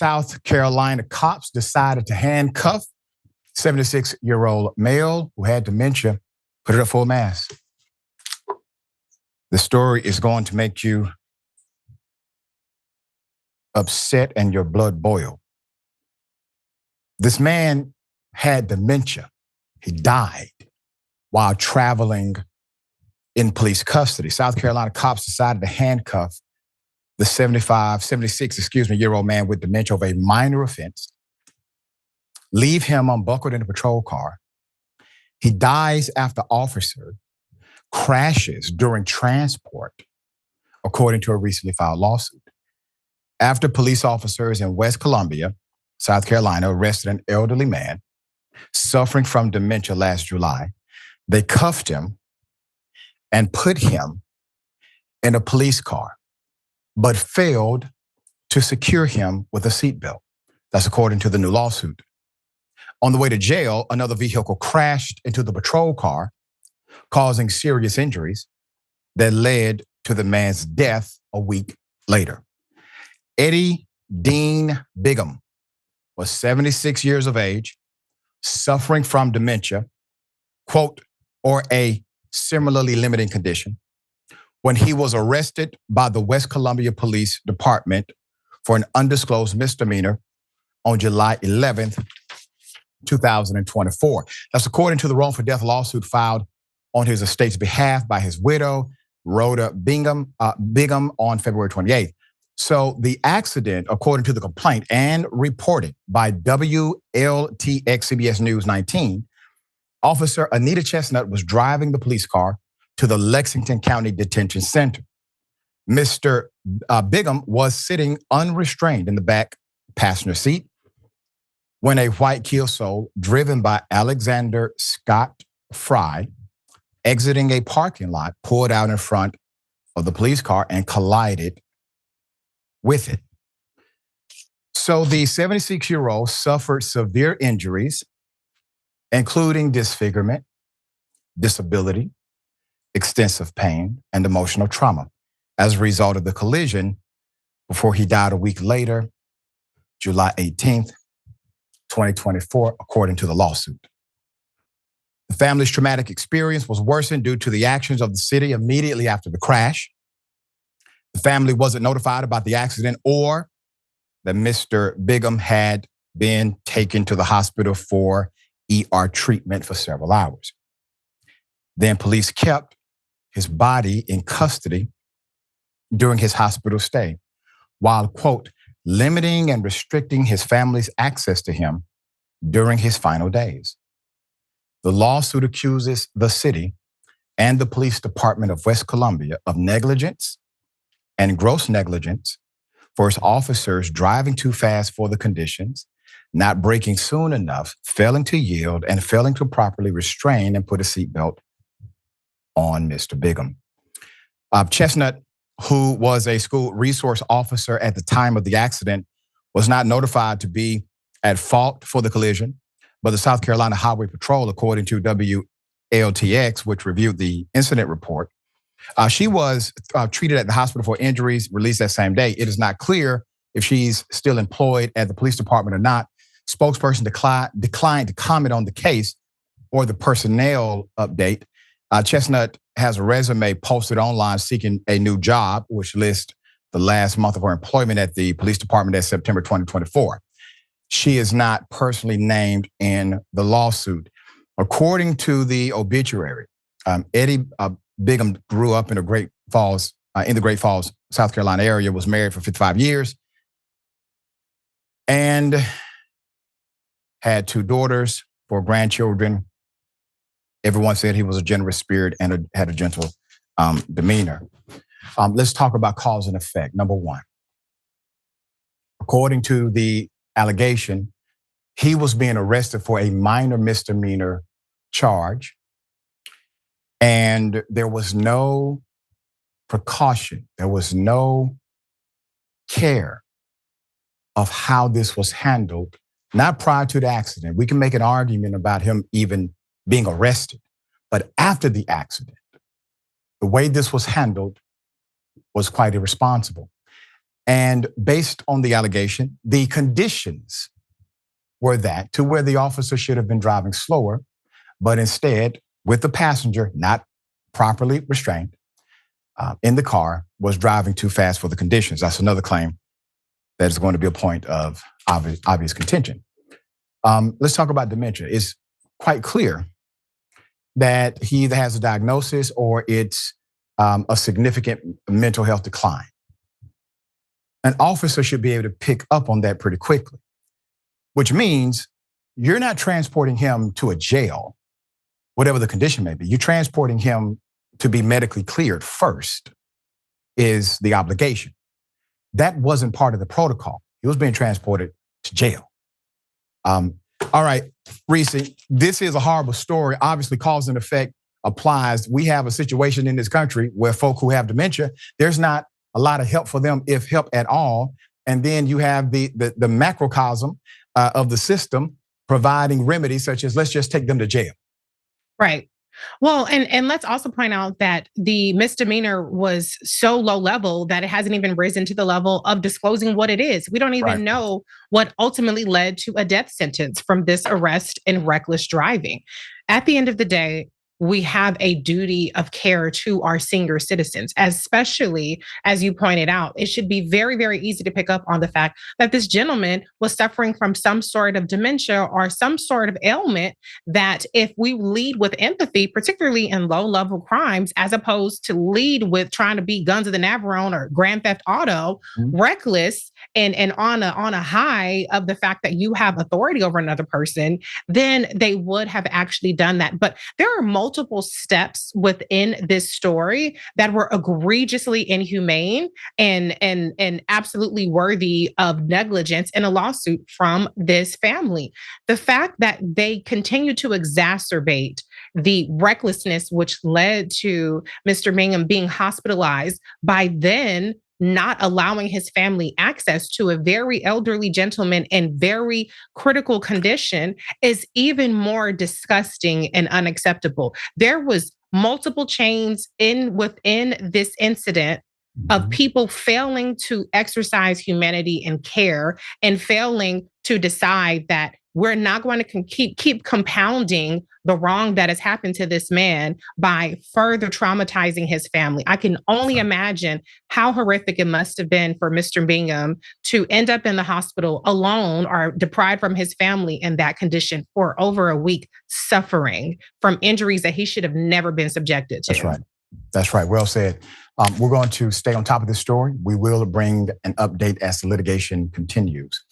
South Carolina cops decided to handcuff 76-year-old male who had dementia, put it up full mass. The story is going to make you upset and your blood boil. This man had dementia. He died while traveling in police custody. South Carolina cops decided to handcuff the 76-year-old man with dementia of a minor offense, leave him unbuckled in a patrol car. He dies after officer crashes during transport, according to a recently filed lawsuit. After police officers in West Columbia, South Carolina, arrested an elderly man suffering from dementia last July, they cuffed him and put him in a police car, but failed to secure him with a seatbelt. That's according to the new lawsuit. On the way to jail, another vehicle crashed into the patrol car, causing serious injuries that led to the man's death a week later. Dean Bigham was 76 years of age, suffering from dementia, quote, or a similarly limiting condition, when he was arrested by the West Columbia Police Department for an undisclosed misdemeanor on July 11th, 2024. That's according to the wrongful death lawsuit filed on his estate's behalf by his widow, Rhoda Bigham, on February 28th. So the accident, according to the complaint and reported by WLTX CBS News 19, Officer Anita Chestnut was driving the police car to the Lexington County Detention Center. Mr. Bigham was sitting unrestrained in the back passenger seat when a white Kia Soul driven by Alexander Scott Fry, exiting a parking lot, pulled out in front of the police car and collided with it. So the 76-year-old suffered severe injuries, including disfigurement, disability, extensive pain, and emotional trauma as a result of the collision before he died a week later, July 18th, 2024, according to the lawsuit. The family's traumatic experience was worsened due to the actions of the city immediately after the crash. The family wasn't notified about the accident or that Mr. Bigham had been taken to the hospital for ER treatment for several hours. Then police kept his body in custody during his hospital stay, while, quote, limiting and restricting his family's access to him during his final days. The lawsuit accuses the city and the police department of West Columbia of negligence and gross negligence for its officers driving too fast for the conditions, not braking soon enough, failing to yield, and failing to properly restrain and put a seatbelt on Mr. Bigham. Chestnut, who was a school resource officer at the time of the accident, was not notified to be at fault for the collision, but the South Carolina Highway Patrol, according to WLTX, which reviewed the incident report, she was treated at the hospital for injuries, released that same day. It is not clear if she's still employed at the police department or not. Spokesperson declined to comment on the case or the personnel update. Chestnut has a resume posted online seeking a new job, which lists the last month of her employment at the police department as September 2024. She is not personally named in the lawsuit. According to the obituary, Bigham grew up in the Great Falls, South Carolina area, was married for 55 years, and had 2 daughters, 4 grandchildren. Everyone said he was a generous spirit and had a gentle demeanor. Let's talk about cause and effect. Number one, according to the allegation, he was being arrested for a minor misdemeanor charge, and there was no precaution. There was no care of how this was handled, not prior to the accident. We can make an argument about him even being arrested, but after the accident, the way this was handled was quite irresponsible. And based on the allegation, the conditions were that to where the officer should have been driving slower, but instead, with the passenger not properly restrained in the car, was driving too fast for the conditions. That's another claim that is going to be a point of obvious contention. Let's talk about dementia. It's quite clear that he either has a diagnosis or it's a significant mental health decline. An officer should be able to pick up on that pretty quickly, which means you're not transporting him to a jail, whatever the condition may be. You're transporting him to be medically cleared first is the obligation. That wasn't part of the protocol. He was being transported to jail. All right, Reecie, this is a horrible story. Obviously, cause and effect applies. We have a situation in this country where folk who have dementia, there's not a lot of help for them, if help at all. And then you have the macrocosm of the system providing remedies such as let's just take them to jail. Right. Well, and let's also point out that the misdemeanor was so low level that it hasn't even risen to the level of disclosing what it is. We don't even know what ultimately led to a death sentence from this arrest and reckless driving. At the end of the day, we have a duty of care to our senior citizens, especially as you pointed out. It should be very, very easy to pick up on the fact that this gentleman was suffering from some sort of dementia or some sort of ailment that if we lead with empathy, particularly in low level crimes, as opposed to lead with trying to be Guns of the Navarone or Grand Theft Auto, reckless and on a high of the fact that you have authority over another person, then they would have actually done that. But there are multiple steps within this story that were egregiously inhumane and absolutely worthy of negligence in a lawsuit from this family. The fact that they continue to exacerbate the recklessness which led to Mr. Bigham being hospitalized by then not allowing his family access to a very elderly gentleman in very critical condition is even more disgusting and unacceptable. There was multiple chains within this incident of people failing to exercise humanity and care and failing to decide that we're not going to keep compounding the wrong that has happened to this man by further traumatizing his family. I can only imagine how horrific it must have been for Mr. Bigham to end up in the hospital alone or deprived from his family in that condition for over a week, suffering from injuries that he should have never been subjected to. That's right. That's right. Well said. We're going to stay on top of this story. We will bring an update as the litigation continues.